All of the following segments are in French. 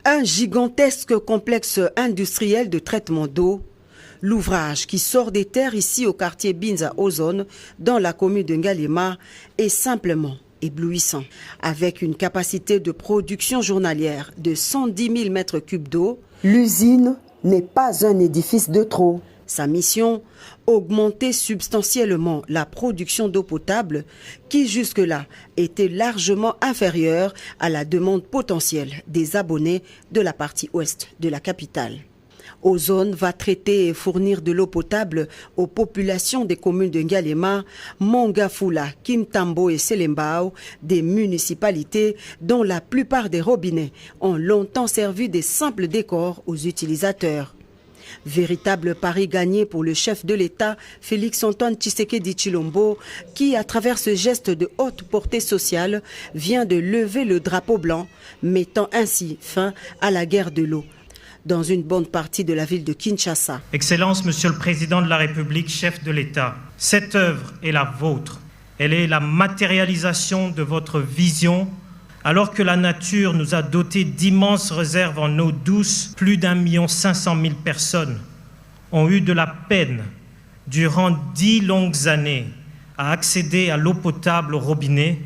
Un gigantesque complexe industriel de traitement d'eau. L'ouvrage qui sort des terres ici au quartier Binza Ozone, dans la commune de Ngaliema, est simplement éblouissant. Avec une capacité de production journalière de 110 000 mètres cubes d'eau, l'usine n'est pas un édifice de trop. Sa mission, augmenter substantiellement la production d'eau potable qui jusque-là était largement inférieure à la demande potentielle des abonnés de la partie ouest de la capitale. Ozone va traiter et fournir de l'eau potable aux populations des communes de Ngaliema, Mongafula, Kimtambo et Selembao, des municipalités dont la plupart des robinets ont longtemps servi des simples décors aux utilisateurs. Véritable pari gagné pour le chef de l'État, Félix-Antoine Tshisekedi Tshilombo, qui, à travers ce geste de haute portée sociale, vient de lever le drapeau blanc, mettant ainsi fin à la guerre de l'eau dans une bonne partie de la ville de Kinshasa. Excellence, Monsieur le Président de la République, chef de l'État, cette œuvre est la vôtre. Elle est la matérialisation de votre vision. Alors que la nature nous a doté d'immenses réserves en eau douce, plus d'1 500 000 personnes ont eu de la peine durant 10 longues années à accéder à l'eau potable au robinet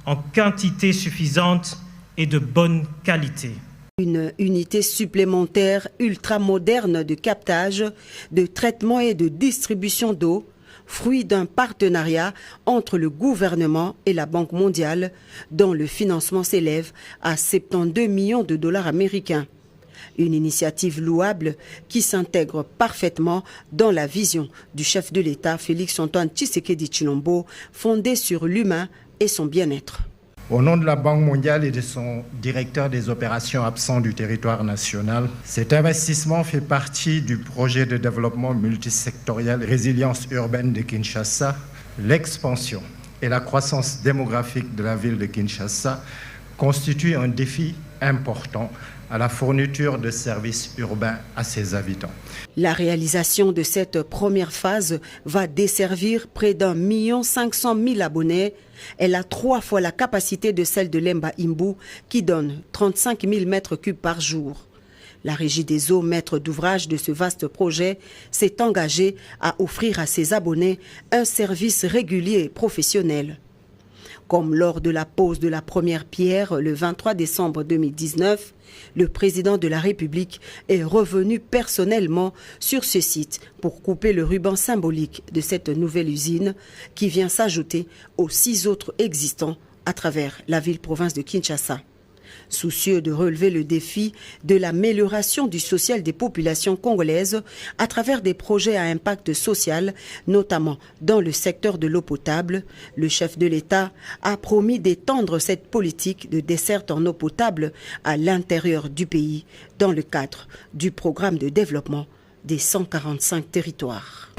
en quantité suffisante et de bonne qualité. Une unité supplémentaire ultra-moderne de captage, de traitement et de distribution d'eau, fruit d'un partenariat entre le gouvernement et la Banque mondiale, dont le financement s'élève à 72 millions de dollars américains. Une initiative louable qui s'intègre parfaitement dans la vision du chef de l'État, Félix-Antoine Tshisekedi Tshilombo, fondée sur l'humain et son bien-être. Au nom de la Banque mondiale et de son directeur des opérations absent du territoire national, cet investissement fait partie du projet de développement multisectoriel Résilience urbaine de Kinshasa. L'expansion et la croissance démographique de la ville de Kinshasa constituent un défi important à la fourniture de services urbains à ses habitants. La réalisation de cette première phase va desservir près d'1 500 000 abonnés. Elle a 3 fois la capacité de celle de Lemba Imbu qui donne 35 000 mètres cubes par jour. La Régie des eaux, maître d'ouvrage de ce vaste projet, s'est engagée à offrir à ses abonnés un service régulier et professionnel. Comme lors de la pose de la première pierre le 23 décembre 2019, le président de la République est revenu personnellement sur ce site pour couper le ruban symbolique de cette nouvelle usine qui vient s'ajouter aux 6 autres existants à travers la ville-province de Kinshasa. Soucieux de relever le défi de l'amélioration du social des populations congolaises à travers des projets à impact social, notamment dans le secteur de l'eau potable, le chef de l'État a promis d'étendre cette politique de desserte en eau potable à l'intérieur du pays dans le cadre du programme de développement des 145 territoires.